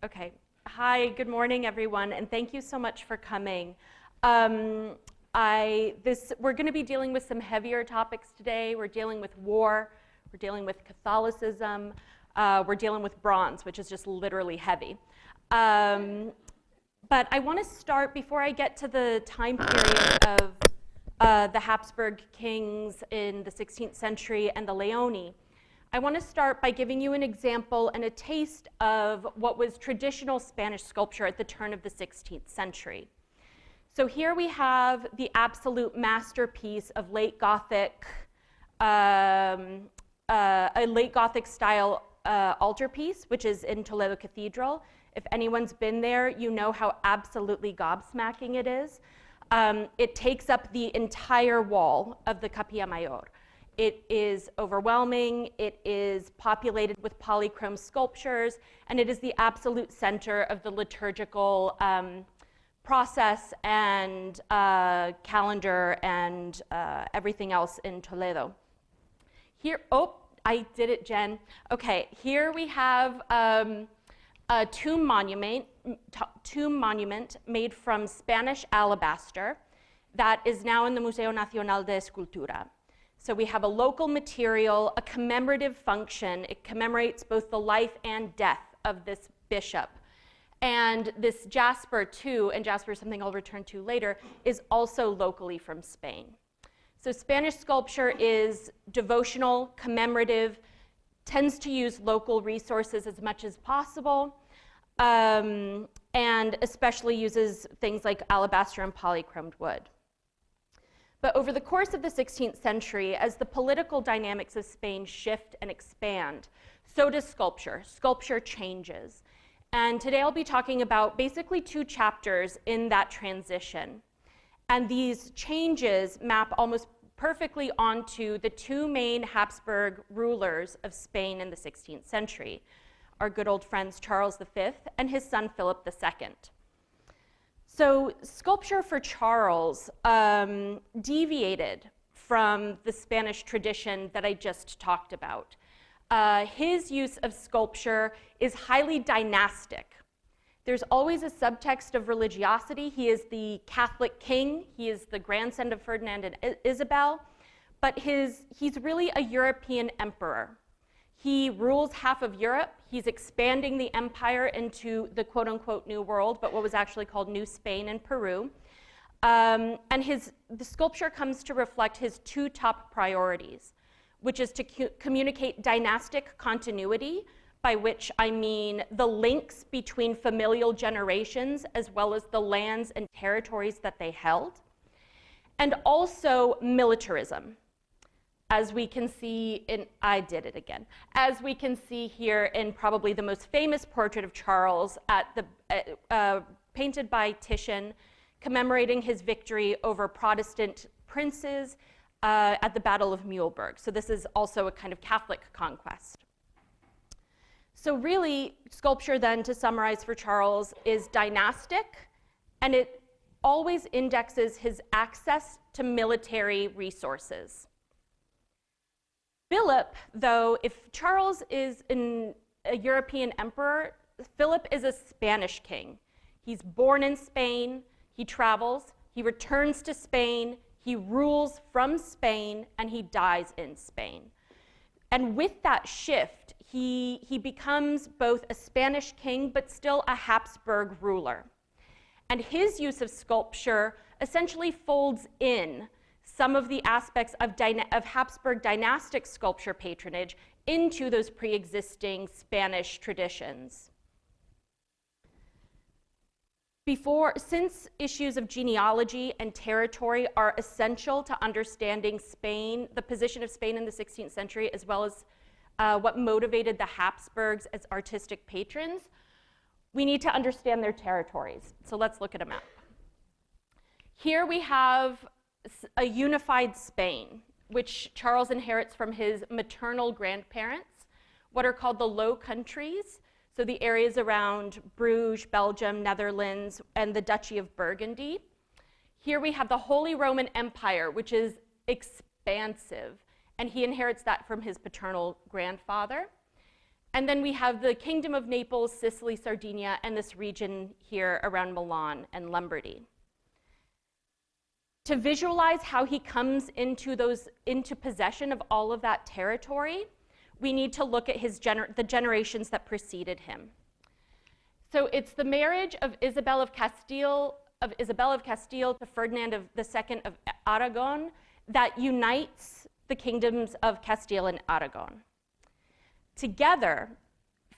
Okay. Hi, good morning, everyone, and thank you so much for coming. We're going to be dealing with some heavier topics today. We're dealing with war, we're dealing with Catholicism, we're dealing with bronze, which is just literally heavy. But I want to start, before I get to the time period of the Habsburg kings in the 16th century and the Leone, I want to start by giving you an example and a taste of what was traditional Spanish sculpture at the turn of the 16th century. So here we have the absolute masterpiece of late Gothic, a late Gothic style altarpiece, which is in Toledo Cathedral. If anyone's been there, you know how absolutely gobsmacking it is. It takes up the entire wall of the Capilla Mayor. It is overwhelming, it is populated with polychrome sculptures, and it is the absolute center of the liturgical process and calendar and everything else in Toledo. Here, oh, I did it, Jen. Okay, here we have a tomb monument made from Spanish alabaster that is now in the Museo Nacional de Escultura. So we have a local material, a commemorative function. It commemorates both the life and death of this bishop. And this jasper too, and jasper is something I'll return to later, is also locally from Spain. So Spanish sculpture is devotional, commemorative, tends to use local resources as much as possible, and especially uses things like alabaster and polychromed wood. But over the course of the 16th century, as the political dynamics of Spain shift and expand, so does sculpture. Sculpture changes. And today I'll be talking about basically two chapters in that transition. And these changes map almost perfectly onto the two main Habsburg rulers of Spain in the 16th century, our good old friends Charles V and his son Philip II. So sculpture for Charles deviated from the Spanish tradition that I just talked about. His use of sculpture is highly dynastic. There's always a subtext of religiosity. He is the Catholic king. He is the grandson of Ferdinand and Isabel, but he's really a European emperor. He rules half of Europe. He's expanding the empire into the quote-unquote New World, but what was actually called New Spain and Peru. And the sculpture comes to reflect his two top priorities, which is to communicate dynastic continuity, by which I mean the links between familial generations as well as the lands and territories that they held, and also militarism. As we can see in, I did it again, as we can see here in probably the most famous portrait of Charles painted by Titian, commemorating his victory over Protestant princes at the Battle of Muhlberg. So this is also a kind of Catholic conquest. So really, sculpture then, to summarize for Charles, is dynastic, and it always indexes his access to military resources. Philip, though, if Charles is a European emperor, Philip is a Spanish king. He's born in Spain, he travels, he returns to Spain, he rules from Spain, and he dies in Spain. And with that shift, he becomes both a Spanish king, but still a Habsburg ruler. And his use of sculpture essentially folds in some of the aspects of Habsburg dynastic sculpture patronage into those pre-existing Spanish traditions. Since issues of genealogy and territory are essential to understanding Spain, the position of Spain in the 16th century, as well as what motivated the Habsburgs as artistic patrons, we need to understand their territories. So let's look at a map. Here we have a unified Spain, which Charles inherits from his maternal grandparents, what are called the Low Countries, so the areas around Bruges, Belgium, Netherlands, and the Duchy of Burgundy. Here we have the Holy Roman Empire, which is expansive, and he inherits that from his paternal grandfather. And then we have the Kingdom of Naples, Sicily, Sardinia, and this region here around Milan and Lombardy. To visualize how he comes into possession of all of that territory, we need to look at the generations that preceded him. So it's the marriage of Isabel of Castile to Ferdinand II of Aragon that unites the kingdoms of Castile and Aragon. Together,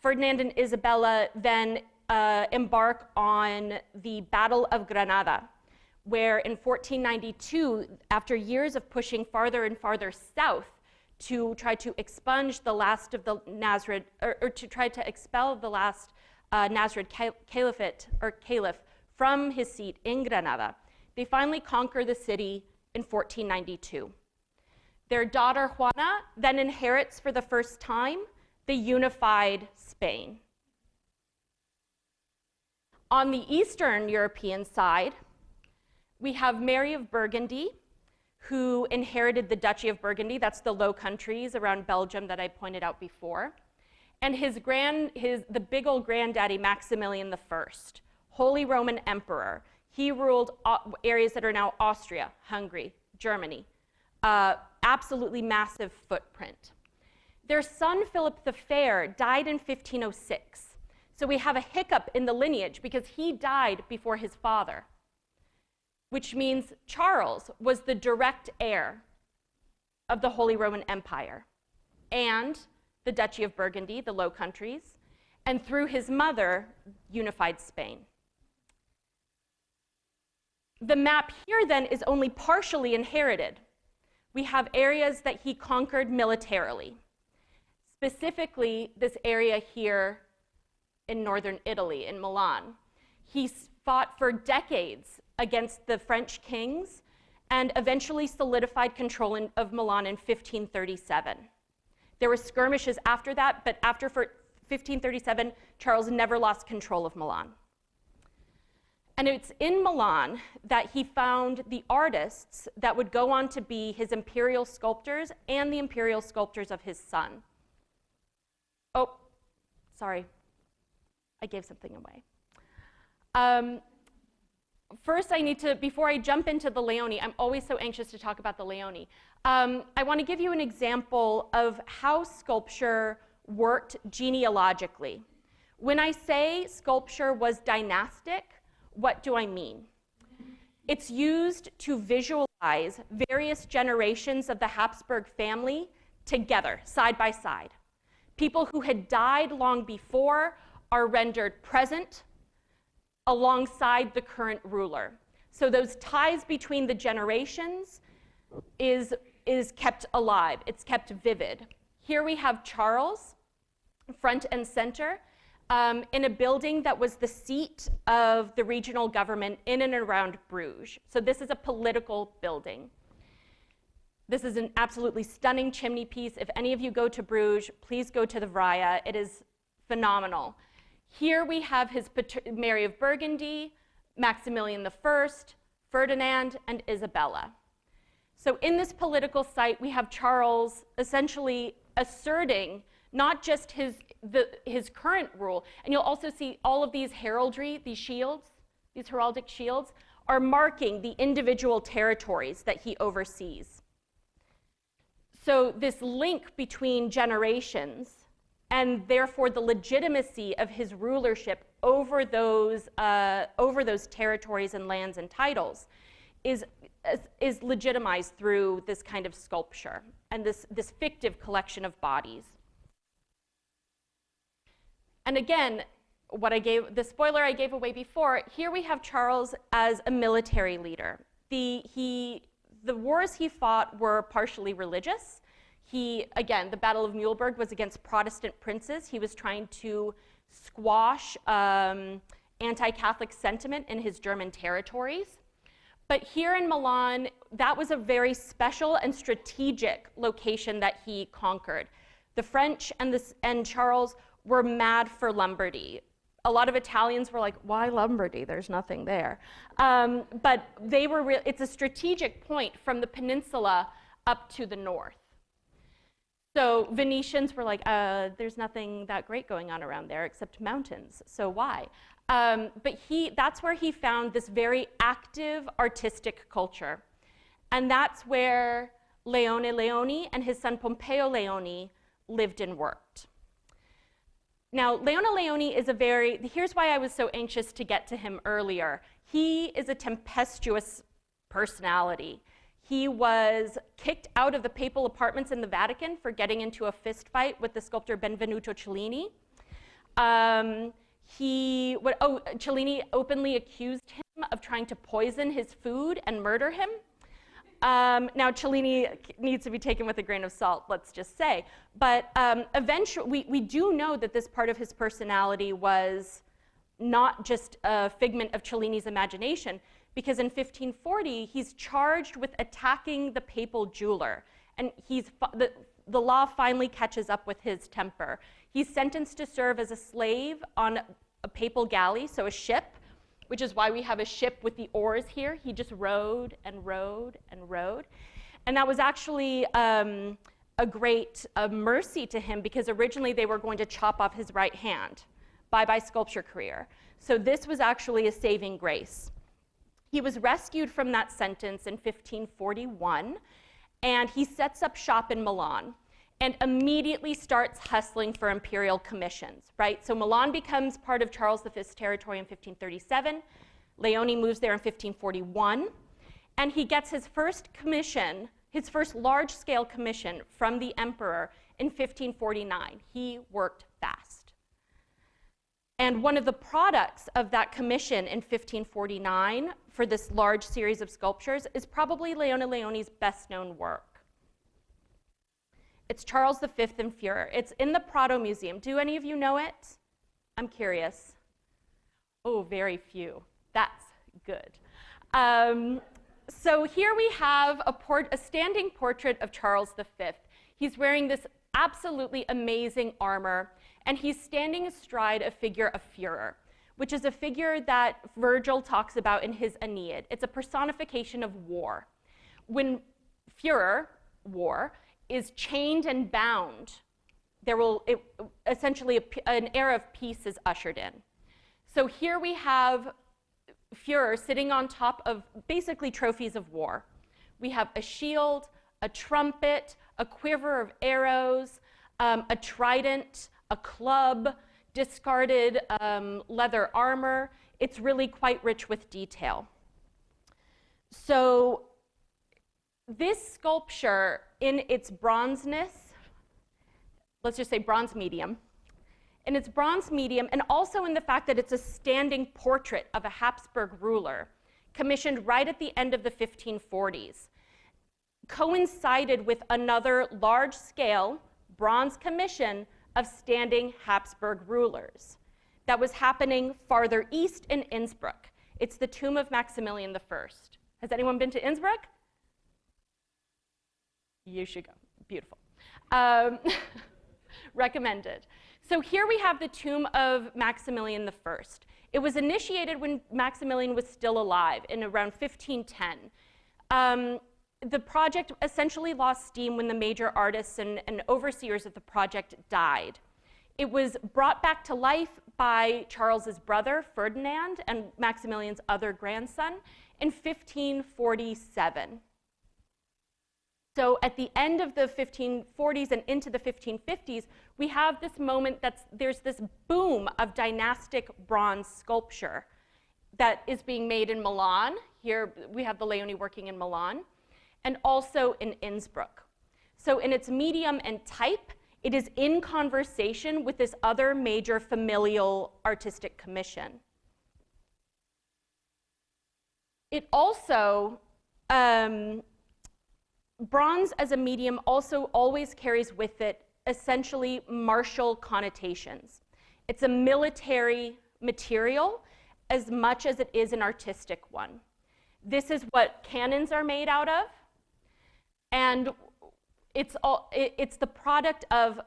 Ferdinand and Isabella then embark on the Battle of Granada, where in 1492, after years of pushing farther and farther south to try to expunge the last of the Nasrid, or to try to expel the last Nasrid caliph from his seat in Granada, they finally conquer the city in 1492. Their daughter Juana then inherits for the first time the unified Spain. On the Eastern European side, we have Mary of Burgundy, who inherited the Duchy of Burgundy. That's the Low Countries around Belgium that I pointed out before. And the big old granddaddy, Maximilian I, Holy Roman Emperor. He ruled areas that are now Austria, Hungary, Germany. Absolutely massive footprint. Their son, Philip the Fair, died in 1506. So we have a hiccup in the lineage because he died before his father, which means Charles was the direct heir of the Holy Roman Empire and the Duchy of Burgundy, the Low Countries, and through his mother, unified Spain. The map here then is only partially inherited. We have areas that he conquered militarily. Specifically, this area here in northern Italy, in Milan. He fought for decades against the French kings and eventually solidified control of Milan in 1537. There were skirmishes after that, but after 1537, Charles never lost control of Milan. And it's in Milan that he found the artists that would go on to be his imperial sculptors and the imperial sculptors of his son. Oh, sorry, I gave something away. First, before I jump into the Leone, I'm always so anxious to talk about the Leone. I want to give you an example of how sculpture worked genealogically. When I say sculpture was dynastic, what do I mean? It's used to visualize various generations of the Habsburg family together, side by side. People who had died long before are rendered present alongside the current ruler. So those ties between the generations is kept alive. It's kept vivid. Here we have Charles, front and center, in a building that was the seat of the regional government in and around Bruges. So this is a political building. This is an absolutely stunning chimney piece. If any of you go to Bruges, please go to the Vrija. It is phenomenal. Here we have Mary of Burgundy, Maximilian I, Ferdinand, and Isabella. So in this political site, we have Charles essentially asserting not just his current rule, and you'll also see all of these heraldry, these shields, these heraldic shields, are marking the individual territories that he oversees. So this link between generations and therefore the legitimacy of his rulership over those territories and lands and titles is legitimized through this kind of sculpture and this fictive collection of bodies. And again, the spoiler I gave away before, here we have Charles as a military leader. The wars he fought were partially religious. Again, the Battle of Mühlberg was against Protestant princes. He was trying to squash anti-Catholic sentiment in his German territories. But here in Milan, that was a very special and strategic location that he conquered. The French and Charles were mad for Lombardy. A lot of Italians were like, why Lombardy? There's nothing there. But it's a strategic point from the peninsula up to the north. So Venetians were like, there's nothing that great going on around there except mountains, so why? But that's where he found this very active artistic culture. And that's where Leone and his son Pompeo Leone lived and worked. Now, Leone is here's why I was so anxious to get to him earlier. He is a tempestuous personality. He was kicked out of the papal apartments in the Vatican for getting into a fist fight with the sculptor Benvenuto Cellini. Cellini openly accused him of trying to poison his food and murder him. Now, Cellini needs to be taken with a grain of salt, let's just say. But eventually, we do know that this part of his personality was not just a figment of Cellini's imagination, because in 1540, he's charged with attacking the papal jeweler. And the law finally catches up with his temper. He's sentenced to serve as a slave on a papal galley, so a ship, which is why we have a ship with the oars here. He just rowed and rowed and rowed. And that was actually a great mercy to him, because originally they were going to chop off his right hand. Bye-bye sculpture career. So this was actually a saving grace. He was rescued from that sentence in 1541, and he sets up shop in Milan and immediately starts hustling for imperial commissions, right? So Milan becomes part of Charles V's territory in 1537. Leone moves there in 1541, and he gets his first commission, his first large-scale commission from the emperor in 1549. He worked fast. And one of the products of that commission in 1549 for this large series of sculptures is probably Leone's best-known work. It's Charles V in Führer. It's in the Prado Museum. Do any of you know it? I'm curious. Oh, very few. That's good. So here we have a standing portrait of Charles V. He's wearing this absolutely amazing armor, and he's standing astride a figure of Führer, which is a figure that Virgil talks about in his Aeneid. It's a personification of war. When Führer, war, is chained and bound, essentially an era of peace is ushered in. So here we have Führer sitting on top of basically trophies of war. We have a shield, a trumpet, a quiver of arrows, a trident, a club, discarded leather armor. It's really quite rich with detail. So this sculpture, in its bronzeness, let's just say bronze medium, in its bronze medium, and also in the fact that it's a standing portrait of a Habsburg ruler, commissioned right at the end of the 1540s, coincided with another large-scale bronze commission of standing Habsburg rulers that was happening farther east in Innsbruck. It's the Tomb of Maximilian I. Has anyone been to Innsbruck? You should go. Beautiful. Recommended. So here we have the Tomb of Maximilian I. It was initiated when Maximilian was still alive in around 1510. The project essentially lost steam when the major artists and overseers of the project died. It was brought back to life by Charles's brother, Ferdinand, and Maximilian's other grandson in 1547. So at the end of the 1540s and into the 1550s, we have this moment there's this boom of dynastic bronze sculpture that is being made in Milan. Here we have the Leone working in Milan, and also in Innsbruck. So in its medium and type, it is in conversation with this other major familial artistic commission. It also, bronze as a medium also always carries with it essentially martial connotations. It's a military material as much as it is an artistic one. This is what cannons are made out of, and it's the product of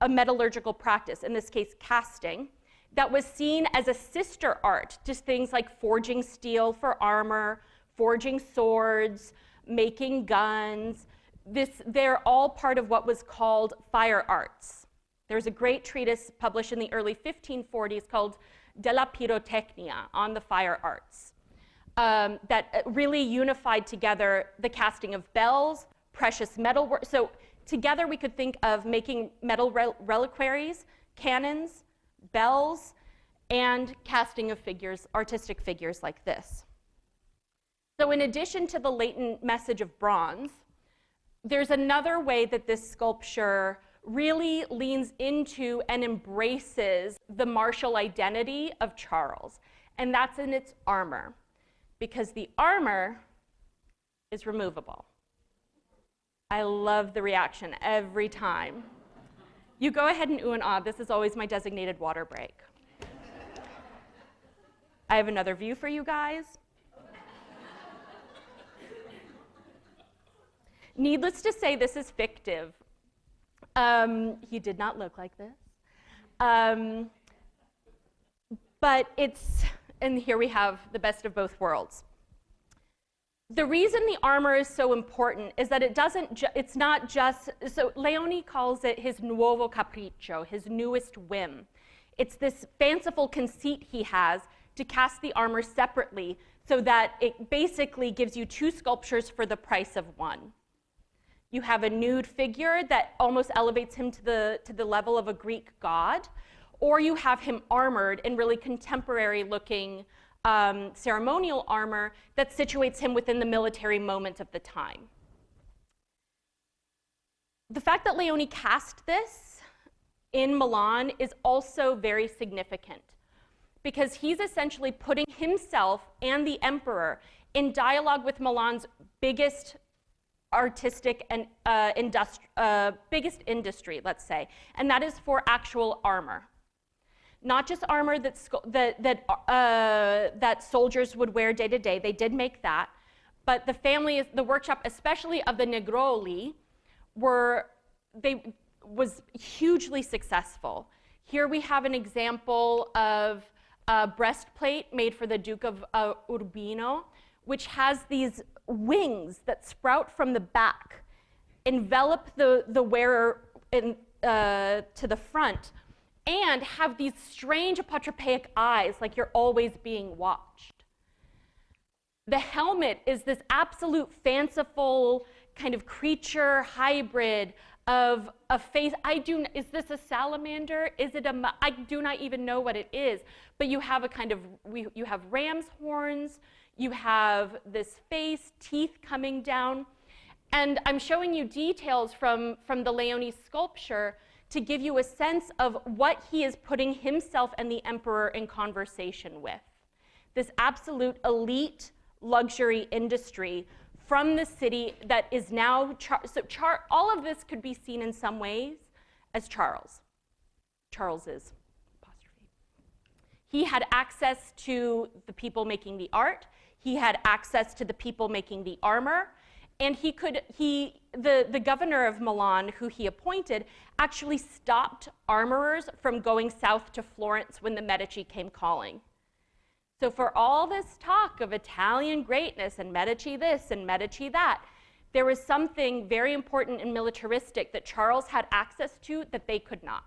a metallurgical practice, in this case casting, that was seen as a sister art to things like forging steel for armor, forging swords, making guns. They're all part of what was called fire arts. There's a great treatise published in the early 1540s called De la Pyrotechnia, on the fire arts, that really unified together the casting of bells, precious metal work. So together we could think of making metal reliquaries, cannons, bells, and casting of figures, artistic figures like this. So in addition to the latent message of bronze, there's another way that this sculpture really leans into and embraces the martial identity of Charles, and that's in its armor, because the armor is removable. I love the reaction every time. You go ahead and ooh and ah. This is always my designated water break. I have another view for you guys. Needless to say, this is fictive. He did not look like this. But it's, and here we have the best of both worlds. The reason the armor is so important is that it's not just, so Leone calls it his nuovo capriccio, his newest whim. It's this fanciful conceit he has to cast the armor separately so that it basically gives you two sculptures for the price of one. You have a nude figure that almost elevates him to the level of a Greek god, or you have him armored in really contemporary-looking ceremonial armor that situates him within the military moment of the time. The fact that Leone cast this in Milan is also very significant, because he's essentially putting himself and the emperor in dialogue with Milan's biggest artistic and biggest industry, let's say, and that is for actual armor. Not just armor that soldiers would wear day to day. They did make that, but the workshop, especially of the Negroli, was hugely successful. Here we have an example of a breastplate made for the Duke of Urbino, which has these wings that sprout from the back, envelop the wearer to the front, and have these strange apotropaic eyes, like you're always being watched. The helmet is this absolute fanciful kind of creature hybrid of a face. Is this a salamander? Is it I do not even know what it is, but you have you have ram's horns, you have this face, teeth coming down, and I'm showing you details from the Leone sculpture to give you a sense of what he is putting himself and the emperor in conversation with. This absolute elite luxury industry from the city that is now, all of this could be seen in some ways as Charles's apostrophe. He had access to the people making the art. He had access to the people making the armor, and the governor of Milan, who he appointed, actually stopped armorers from going south to Florence when the Medici came calling. So for all this talk of Italian greatness and Medici this and Medici that, there was something very important and militaristic that Charles had access to that they could not.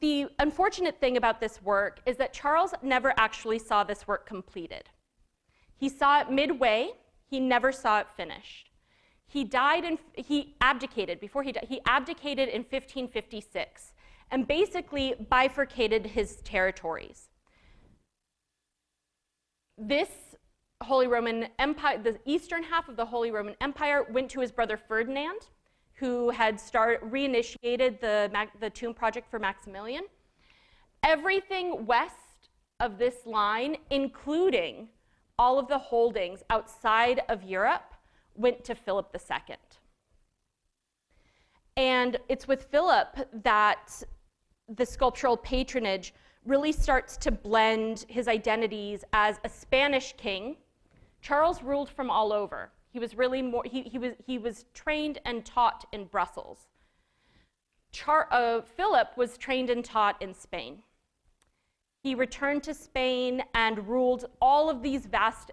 The unfortunate thing about this work is that Charles never actually saw this work completed. He saw it midway. He never saw it finished. He abdicated before he died. He abdicated in 1556 and basically bifurcated his territories. This Holy Roman Empire, the eastern half of the Holy Roman Empire, went to his brother Ferdinand, who had reinitiated the tomb project for Maximilian. Everything west of this line, including all of the holdings outside of Europe, went to Philip II. And it's with Philip that the sculptural patronage really starts to blend his identities as a Spanish king. Charles ruled from all over. He was really more, he was trained and taught in Brussels. Philip was trained and taught in Spain. He returned to Spain and ruled all of these vast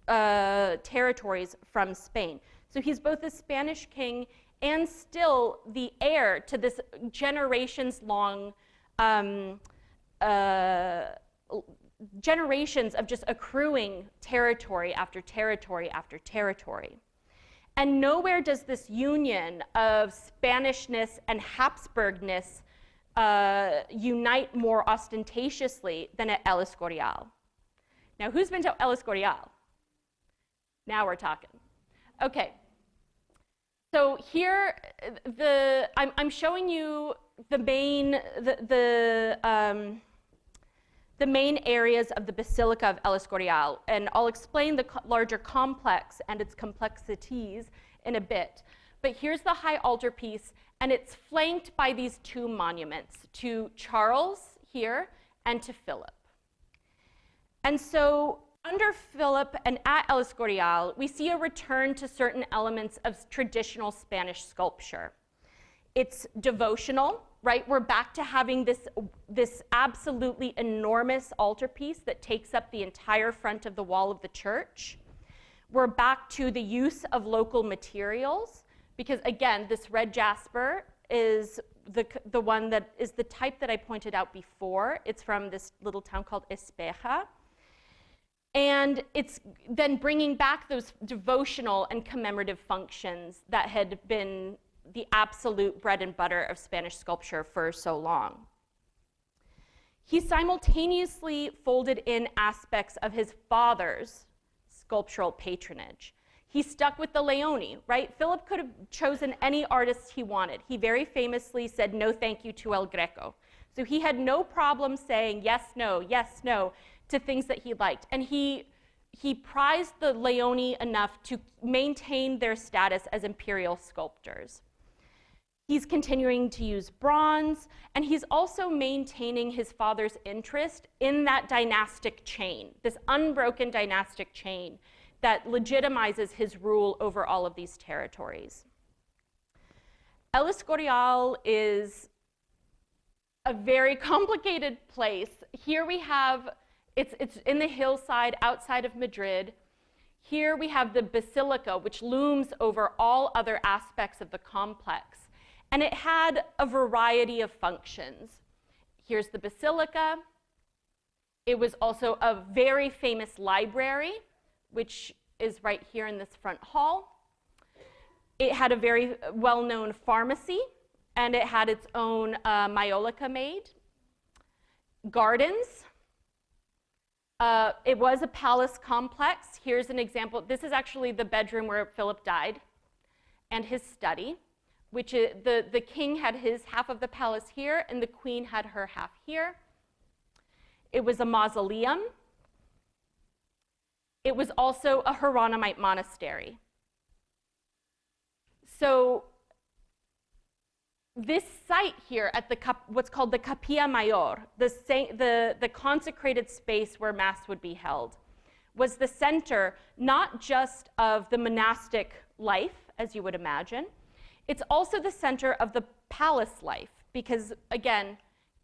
territories from Spain. So he's both a Spanish king and still the heir to this generations-long, generations of just accruing territory after territory after territory. And nowhere does this union of Spanishness and Habsburgness unite more ostentatiously than at El Escorial. Now, who's been to El Escorial? Now we're talking. Okay. So here, I'm showing you the main areas of the Basilica of El Escorial, and I'll explain the larger complex and its complexities in a bit. But here's the high altarpiece, and it's flanked by these two monuments, to Charles here and to Philip. And so under Philip and at El Escorial, we see a return to certain elements of traditional Spanish sculpture. It's devotional, right? We're back to having this absolutely enormous altarpiece that takes up the entire front of the wall of the church. We're back to the use of local materials, because again, this red jasper is the one that is the type that I pointed out before. It's from this little town called Espeja. And it's then bringing back those devotional and commemorative functions that had been the absolute bread and butter of Spanish sculpture for so long. He simultaneously folded in aspects of his father's sculptural patronage. He stuck with the Leone, right? Philip could have chosen any artist he wanted. He very famously said no thank you to El Greco. So he had no problem saying yes, no to things that he liked. And he prized the Leone enough to maintain their status as imperial sculptors. He's continuing to use bronze, and he's also maintaining his father's interest in that dynastic chain, this unbroken dynastic chain that legitimizes his rule over all of these territories. El Escorial is a very complicated place. Here we have, it's in the hillside outside of Madrid. Here we have the basilica, which looms over all other aspects of the complex. And it had a variety of functions. Here's the basilica. It was also a very famous library, which is right here in this front hall. It had a very well-known pharmacy, and it had its own maiolica made. Gardens. It was a palace complex. Here's an example. This is actually the bedroom where Philip died, and his study, which is, the king had his half of the palace here, and the queen had her half here. It was a mausoleum. It was also a Hieronymite monastery. So this site here at what's called the Capilla Mayor, the consecrated space where Mass would be held, was the center not just of the monastic life, as you would imagine. It's also the center of the palace life, because again,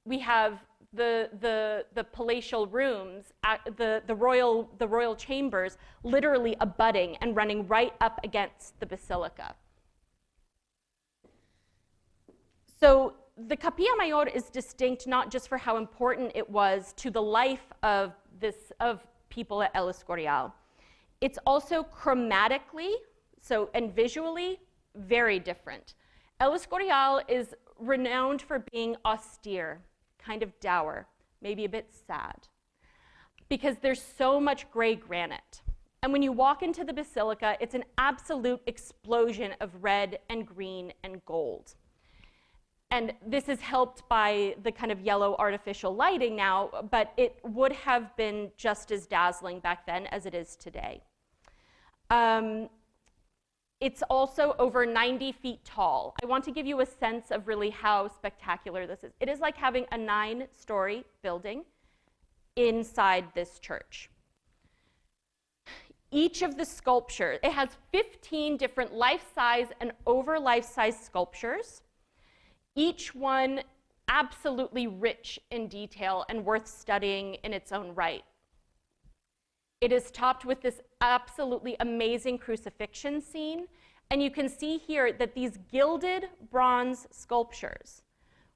we have the palatial rooms, the royal chambers, literally abutting and running right up against the basilica. So the Capilla Mayor is distinct not just for how important it was to the life of people at El Escorial. It's also chromatically, and visually, very different. El Escorial is renowned for being austere, kind of dour, maybe a bit sad, because there's so much gray granite. And when you walk into the basilica, it's an absolute explosion of red and green and gold. And this is helped by the kind of yellow artificial lighting now, but it would have been just as dazzling back then as it is today. It's also over 90 feet tall. I want to give you a sense of really how spectacular this is. It is like having a 9-story building inside this church. Each of the sculptures, it has 15 different life-size and over life-size sculptures, each one absolutely rich in detail and worth studying in its own right. It is topped with this absolutely amazing crucifixion scene. And you can see here that these gilded bronze sculptures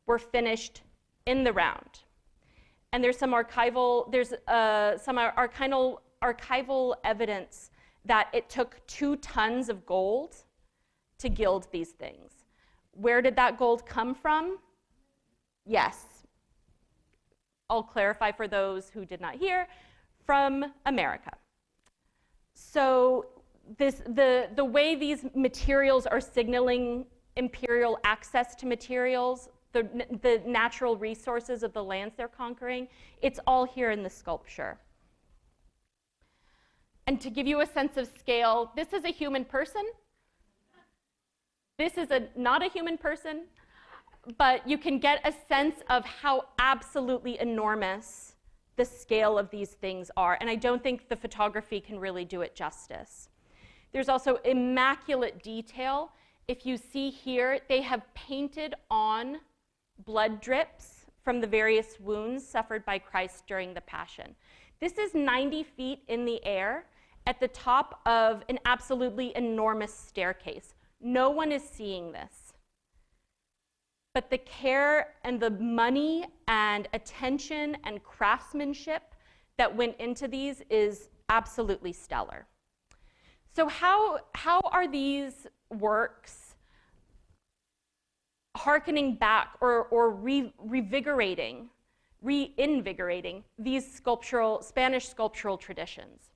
were finished in the round. And there's some archival evidence that it took 2 tons of gold to gild these things. Where did that gold come from? Yes. I'll clarify for those who did not hear, from America. So the way these materials are signaling imperial access to materials, the natural resources of the lands they're conquering, it's all here in the sculpture. And to give you a sense of scale, this is a human person. This is not a human person, but you can get a sense of how absolutely enormous the scale of these things are. And I don't think the photography can really do it justice. There's also immaculate detail. If you see here, they have painted on blood drips from the various wounds suffered by Christ during the Passion. This is 90 feet in the air at the top of an absolutely enormous staircase. No one is seeing this. But the care and the money and attention and craftsmanship that went into these is absolutely stellar. So how are these works hearkening back or reinvigorating these Spanish sculptural traditions?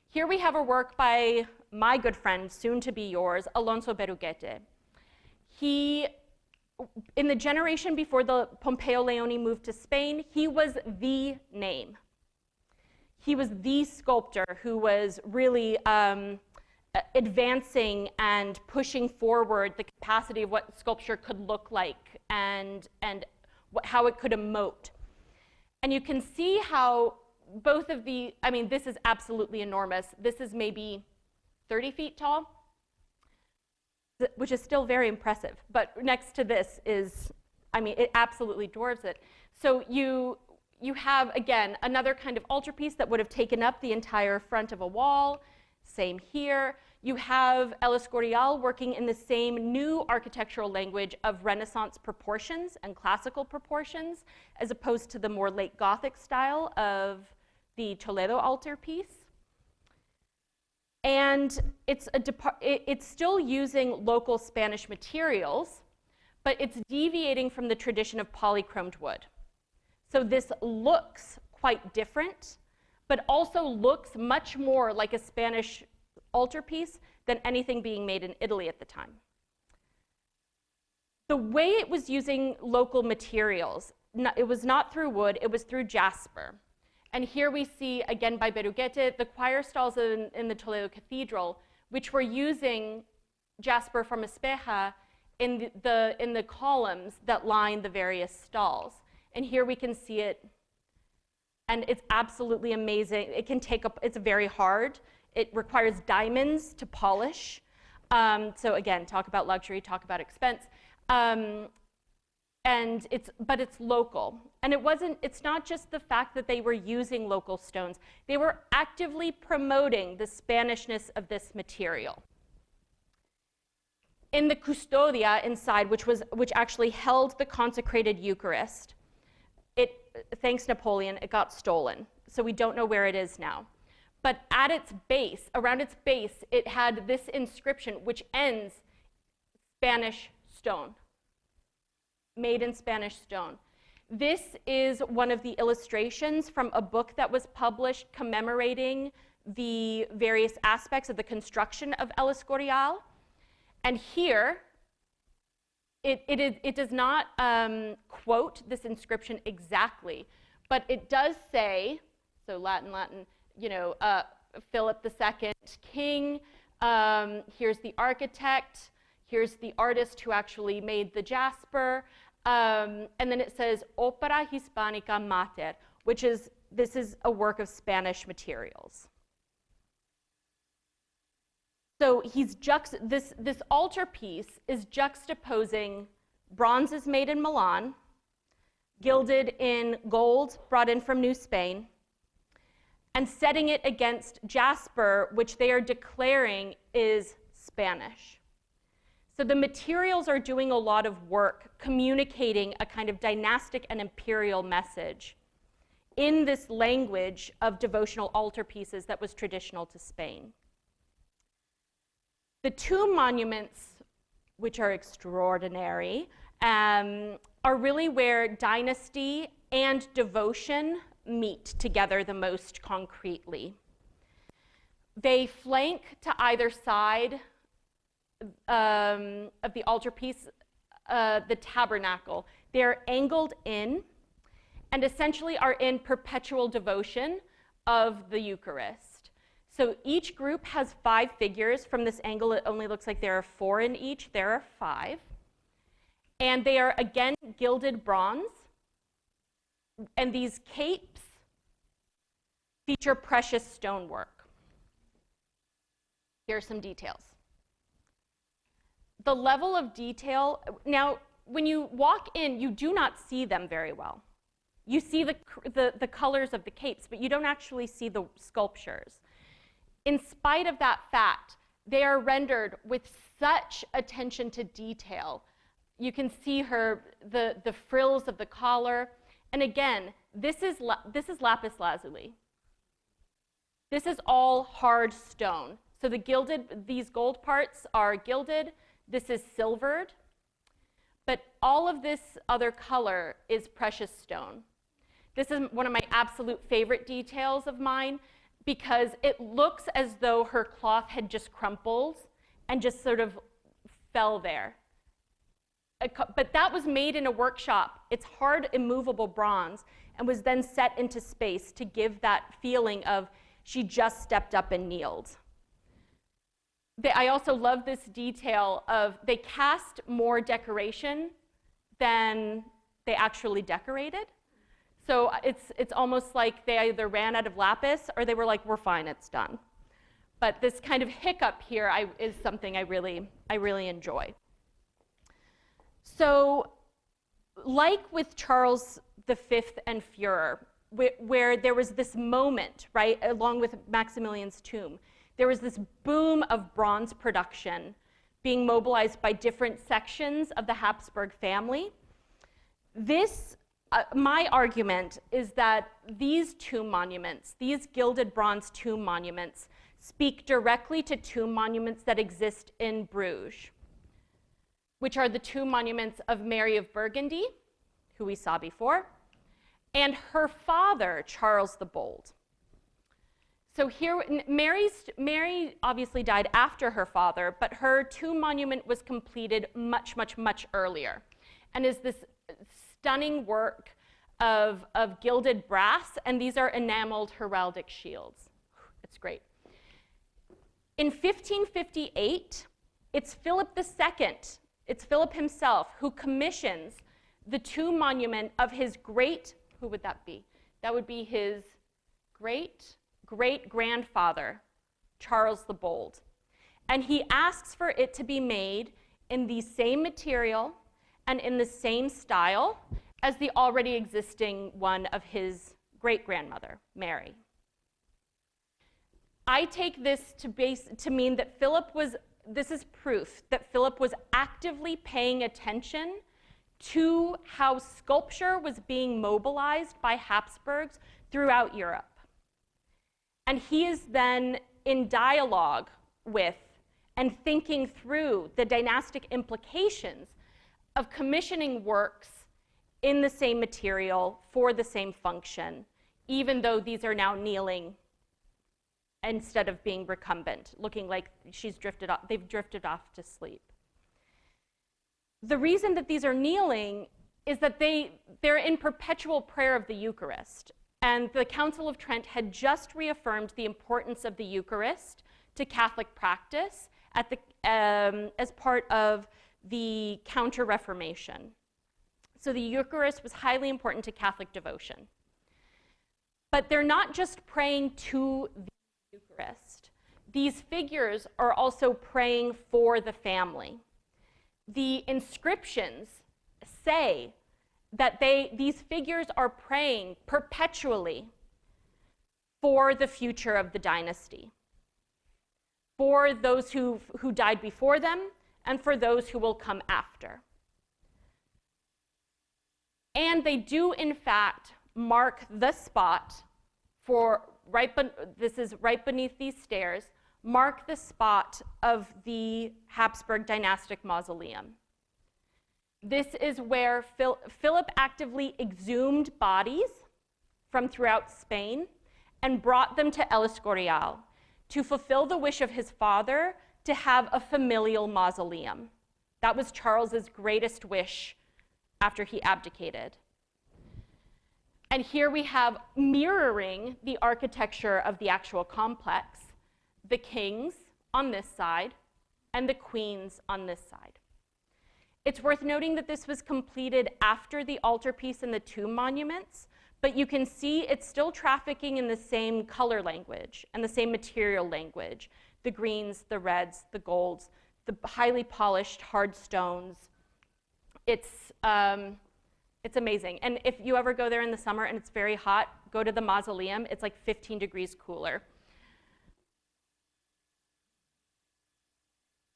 Here we have a work by my good friend, soon to be yours, Alonso Berruguete. He, in the generation before the Pompeo Leone moved to Spain, he was the name. He was the sculptor who was really advancing and pushing forward the capacity of what sculpture could look like and how it could emote. And you can see how both of the, I mean, this is absolutely enormous. This is maybe 30 feet tall, which is still very impressive. But next to this is, I mean, it absolutely dwarfs it. So you have, again, another kind of altarpiece that would have taken up the entire front of a wall. Same here. You have El Escorial working in the same new architectural language of Renaissance proportions and classical proportions, as opposed to the more late Gothic style of the Toledo altarpiece. And it's still using local Spanish materials, but it's deviating from the tradition of polychromed wood. So this looks quite different, but also looks much more like a Spanish altarpiece than anything being made in Italy at the time. The way it was using local materials, it was not through wood, it was through jasper. And here we see, again by Berruguete, the choir stalls in the Toledo Cathedral, which were using jasper from Espeja in the columns that line the various stalls. And here we can see it, and it's absolutely amazing. It can take up, it's very hard. It requires diamonds to polish. So again, talk about luxury, talk about expense. But it's local. And it's not just the fact that they were using local stones. They were actively promoting the Spanishness of this material. In the custodia inside, which actually held the consecrated Eucharist, thanks Napoleon, it got stolen. So we don't know where it is now. But at its base, around its base, it had this inscription, which ends Spanish stone, made in Spanish stone. This is one of the illustrations from a book that was published commemorating the various aspects of the construction of El Escorial. And here, it does not quote this inscription exactly, but it does say, so Latin, you know, Philip II, king, here's the architect, here's the artist who actually made the jasper, and then it says Opera Hispanica Mater, which is, this is a work of Spanish materials. So this altarpiece is juxtaposing bronzes made in Milan, gilded in gold brought in from New Spain, and setting it against jasper, which they are declaring is Spanish. So the materials are doing a lot of work communicating a kind of dynastic and imperial message in this language of devotional altarpieces that was traditional to Spain. The tomb monuments, which are extraordinary, are really where dynasty and devotion meet together the most concretely. They flank to either side of the altarpiece, the tabernacle. They're angled in and essentially are in perpetual devotion of the Eucharist. So each group has 5 figures. From this angle, it only looks like there are 4 in each. There are 5. And they are, again, gilded bronze. And these capes feature precious stonework. Here are some details. The level of detail, now, when you walk in, you do not see them very well. You see the colors of the capes, but you don't actually see the sculptures. In spite of that fact, they are rendered with such attention to detail. You can see the frills of the collar. And again, this is lapis lazuli. This is all hard stone. So these gold parts are gilded. This is silvered. But all of this other color is precious stone. This is one of my absolute favorite details of mine, because it looks as though her cloth had just crumpled and just sort of fell there. But that was made in a workshop. It's hard, immovable bronze, and was then set into space to give that feeling of she just stepped up and kneeled. I also love this detail of they cast more decoration than they actually decorated. So it's almost like they either ran out of lapis or they were like, we're fine, it's done. But this kind of hiccup here is something I really enjoy. So like with Charles V and Führer, where there was this moment, right, along with Maximilian's tomb, there was this boom of bronze production being mobilized by different sections of the Habsburg family. My argument is that these tomb monuments, these gilded bronze tomb monuments, speak directly to tomb monuments that exist in Bruges, which are the tomb monuments of Mary of Burgundy, who we saw before, and her father, Charles the Bold. So here, Mary obviously died after her father, but her tomb monument was completed much, much, much earlier, and is this stunning work of gilded brass, and these are enameled heraldic shields. It's great. In 1558, it's Philip II, it's Philip himself, who commissions the tomb monument of his who would that be? That would be his great-grandfather, Charles the Bold. And he asks for it to be made in the same material and in the same style as the already existing one of his great-grandmother, Mary. I take this to mean that this is proof that Philip was actively paying attention to how sculpture was being mobilized by Habsburgs throughout Europe. And he is then in dialogue with and thinking through the dynastic implications of commissioning works in the same material for the same function, even though these are now kneeling instead of being recumbent, looking like they've drifted off to sleep. The reason that these are kneeling is that they're in perpetual prayer of the Eucharist. And the Council of Trent had just reaffirmed the importance of the Eucharist to Catholic practice as part of the Counter-Reformation. So the Eucharist was highly important to Catholic devotion. But they're not just praying to the Eucharist. These figures are also praying for the family. The inscriptions say that these figures are praying perpetually for the future of the dynasty, for those who died before them and for those who will come after. And they do, in fact, mark the spot for, this is right beneath these stairs, mark the spot of the Habsburg dynastic mausoleum. This is where Philip actively exhumed bodies from throughout Spain and brought them to El Escorial to fulfill the wish of his father to have a familial mausoleum. That was Charles's greatest wish after he abdicated. And here we have, mirroring the architecture of the actual complex, the kings on this side and the queens on this side. It's worth noting that this was completed after the altarpiece and the tomb monuments, but you can see it's still trafficking in the same color language and the same material language. The greens, the reds, the golds, the highly polished hard stones. It's amazing. And if you ever go there in the summer and it's very hot, go to the mausoleum. It's like 15 degrees cooler.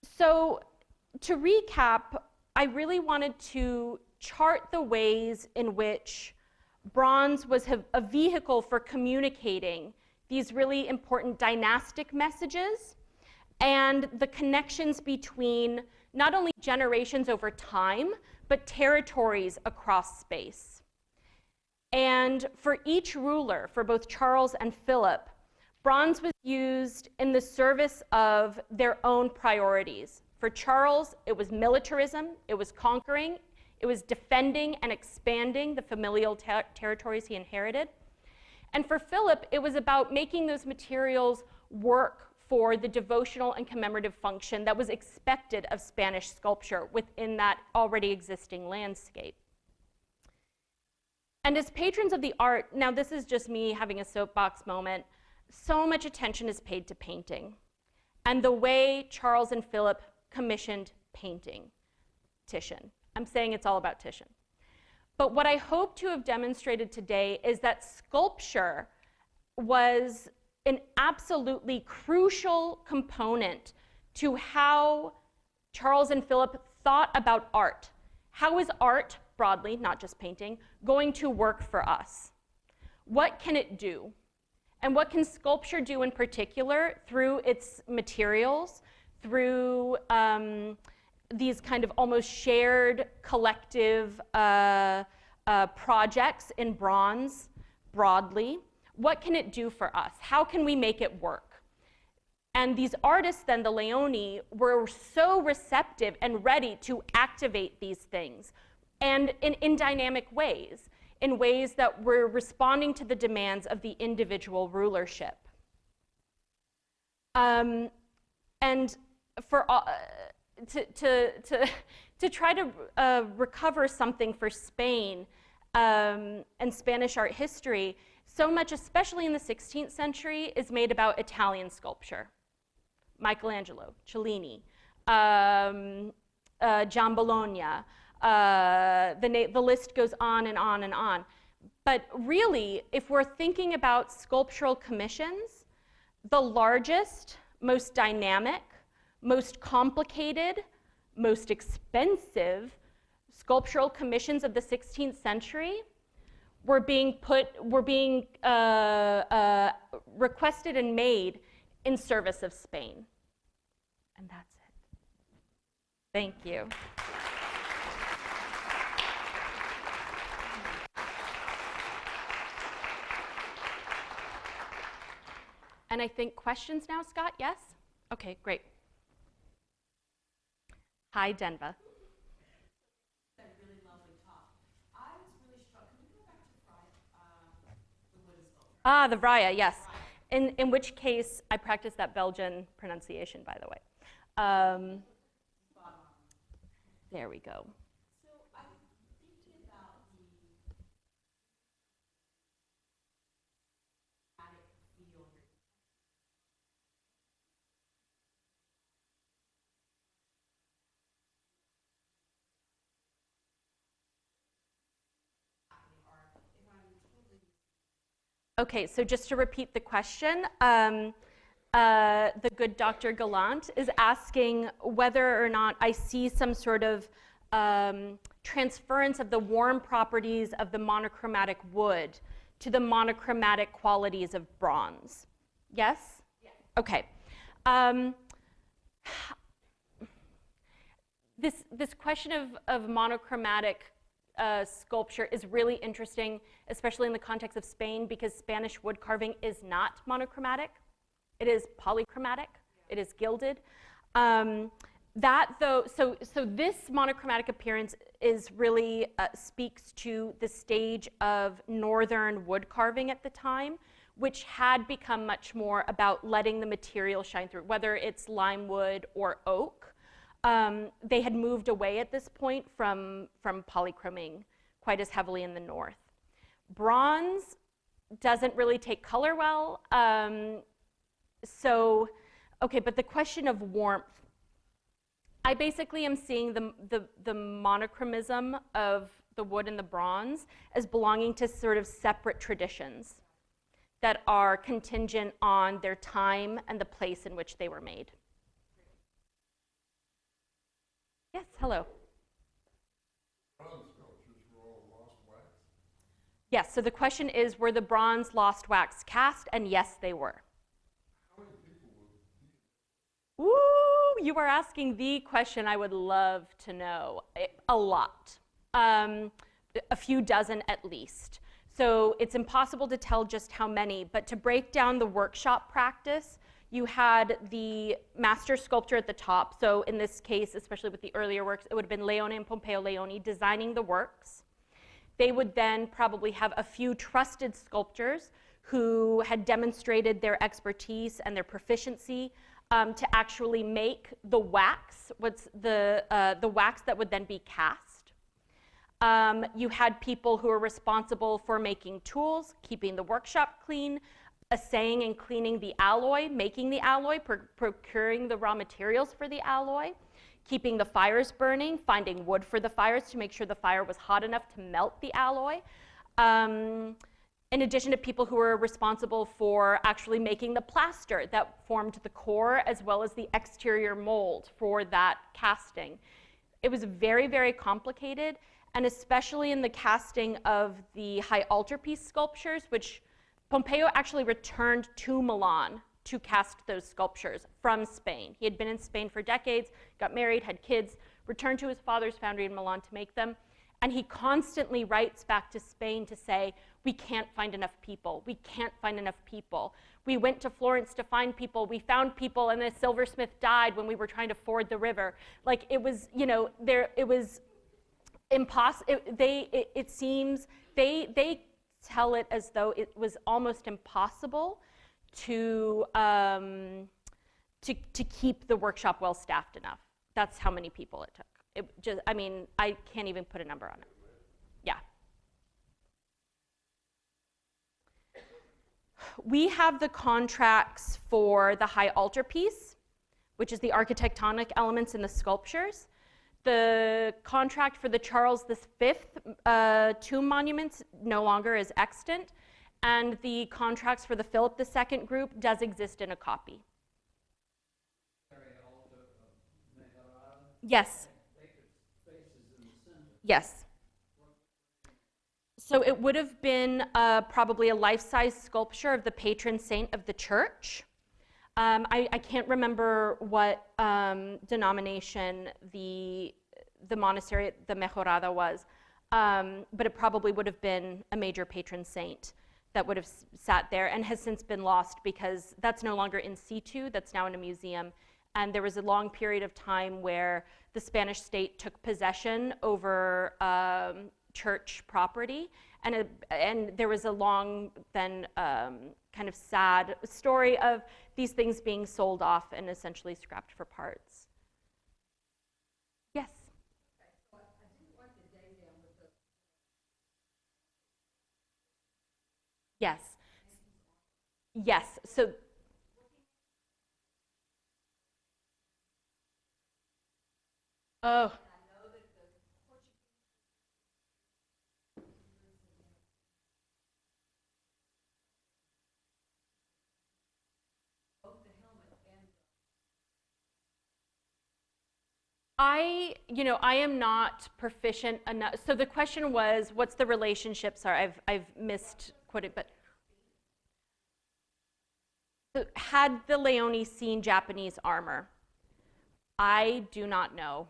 So to recap, I really wanted to chart the ways in which bronze was a vehicle for communicating these really important dynastic messages and the connections between not only generations over time, but territories across space. And for each ruler, for both Charles and Philip, bronze was used in the service of their own priorities. For Charles, it was militarism, it was conquering, it was defending and expanding the familial territories he inherited. And for Philip, it was about making those materials work for the devotional and commemorative function that was expected of Spanish sculpture within that already existing landscape. And as patrons of the art, now this is just me having a soapbox moment, so much attention is paid to painting and the way Charles and Philip commissioned painting. Titian. I'm saying it's all about Titian. But what I hope to have demonstrated today is that sculpture was an absolutely crucial component to how Charles and Philip thought about art. How is art, broadly, not just painting, going to work for us? What can it do? And what can sculpture do in particular through its materials, through these kind of almost shared collective projects in bronze broadly? What can it do for us? How can we make it work? And these artists then, the Leone, were so receptive and ready to activate these things, and in dynamic ways, in ways that were responding to the demands of the individual rulership. And for to try to recover something for Spain and Spanish art history, so much, especially in the 16th century, is made about Italian sculpture. Michelangelo, Cellini, Gian Bologna, the list goes on and on and on. But really, if we're thinking about sculptural commissions, the largest, most dynamic, most complicated, most expensive sculptural commissions of the 16th century were being requested and made in service of Spain. And that's it. Thank you. And I think questions now, Scott? Yes? Okay, great. Hi, Denva. Really lovely talk. I was really struck. Can we go back to the wooden sculpture? Ah, the Vraya, yes. In which case, I practiced that Belgian pronunciation, by the way. There we go. So I'm thinking about the attic feel here. Okay, so just to repeat the question, the good Dr. Gallant is asking whether or not I see some sort of transference of the warm properties of the monochromatic wood to the monochromatic qualities of bronze. Yes? Yeah. Okay. This question of monochromatic sculpture is really interesting, especially in the context of Spain, because Spanish wood carving is not monochromatic. It is polychromatic. It is gilded. So this monochromatic appearance is really speaks to the stage of northern wood carving at the time, which had become much more about letting the material shine through, whether it's lime wood or oak. They had moved away at this point from polychroming quite as heavily in the north. Bronze doesn't really take color well. Okay, but the question of warmth, I basically am seeing the monochromism of the wood and the bronze as belonging to sort of separate traditions that are contingent on their time and the place in which they were made. Yes, hello. Bronze sculptures were all lost wax? Yes, so the question is, were the bronze lost wax cast? And yes, they were. How many people would be? Ooh, you are asking the question I would love to know. A lot. A few dozen at least. So it's impossible to tell just how many, but to break down the workshop practice, you had the master sculptor at the top. So in this case, especially with the earlier works, it would have been Leone and Pompeo Leone designing the works. They would then probably have a few trusted sculptors who had demonstrated their expertise and their proficiency to actually make the wax, the wax that would then be cast. You had people who were responsible for making tools, keeping the workshop clean, assaying and cleaning the alloy, making the alloy, procuring the raw materials for the alloy, keeping the fires burning, finding wood for the fires to make sure the fire was hot enough to melt the alloy. In addition to people who were responsible for actually making the plaster that formed the core as well as the exterior mold for that casting. It was very, very complicated, and especially in the casting of the high altarpiece sculptures, which Pompeo actually returned to Milan to cast those sculptures from Spain. He had been in Spain for decades, got married, had kids, returned to his father's foundry in Milan to make them. And he constantly writes back to Spain to say, we can't find enough people. We can't find enough people. We went to Florence to find people. We found people, and the silversmith died when we were trying to ford the river. Like, it was, you know, it was impossible. It seems, they tell it as though it was almost impossible to keep the workshop well staffed enough. That's how many people it took. It just, I mean, I can't even put a number on it. Yeah. We have the contracts for the high altarpiece, which is the architectonic elements in the sculptures. The contract for the Charles V tomb monuments no longer is extant, and the contracts for the Philip II group does exist in a copy. Yes. Yes. So it would have been probably a life-size sculpture of the patron saint of the church. I can't remember what denomination the monastery, the Mejorada was, but it probably would have been a major patron saint that would have sat there and has since been lost because that's no longer in situ, that's now in a museum. And there was a long period of time where the Spanish state took possession over church property, and there was a long, then kind of sad story of these things being sold off and essentially scrapped for parts. Yes? Okay, so I didn't write the day down with the... Yes. Yes, so... Oh. I am not proficient enough. So the question was, what's the relationship? Sorry, I've misquoted, but so had the Leone seen Japanese armor? I do not know.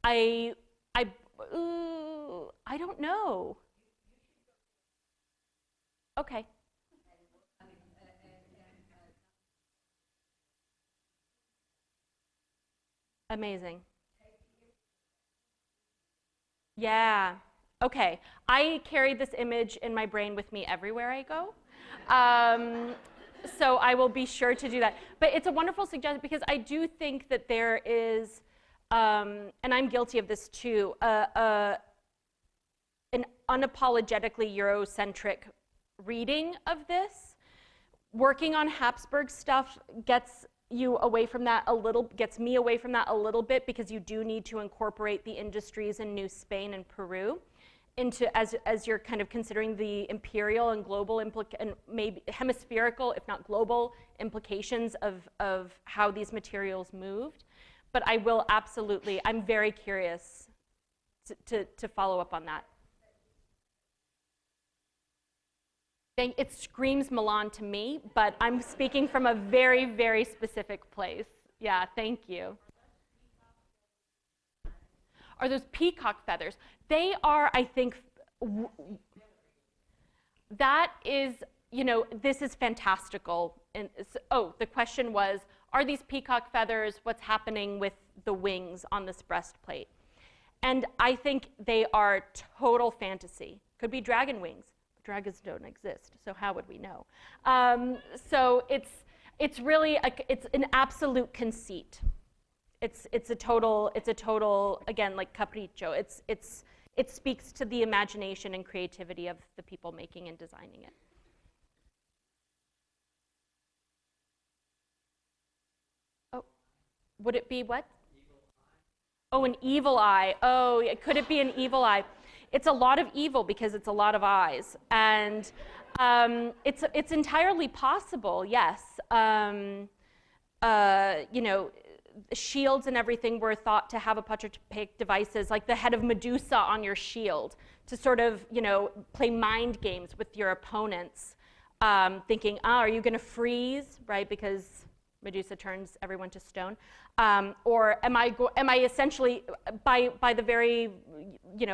I don't know. Okay. Amazing. Yeah. Okay. I carry this image in my brain with me everywhere I go. So I will be sure to do that. But it's a wonderful suggestion because I do think that there is, and I'm guilty of this too, an unapologetically Eurocentric reading of this. Working on Habsburg stuff gets you away from that a little, gets me away from that a little bit because you do need to incorporate the industries in New Spain and Peru into, as you're kind of considering the imperial and global and maybe hemispherical, if not global, implications of how these materials moved. But I will absolutely, I'm very curious to follow up on that. It screams Milan to me, but I'm speaking from a very, very specific place. Yeah, thank you. Are those peacock feathers? They are, I think, that is, this is fantastical. And oh, the question was, are these peacock feathers what's happening with the wings on this breastplate? And I think they are total fantasy. Could be dragon wings. Dragons don't exist, so how would we know? So it's really it's an absolute conceit. It's a total again, like capriccio. It speaks to the imagination and creativity of the people making and designing it. Oh, would it be what? Oh, an evil eye. Oh, could it be an evil eye? It's a lot of evil because it's a lot of eyes, and it's entirely possible. Yes, shields and everything were thought to have apotropaic devices, like the head of Medusa on your shield, to sort of play mind games with your opponents, thinking, are you going to freeze, right? Because Medusa turns everyone to stone. Or am I essentially, by the very,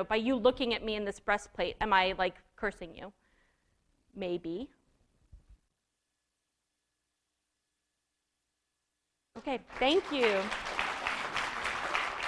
by you looking at me in this breastplate, am I like cursing you? Maybe. Okay, thank you.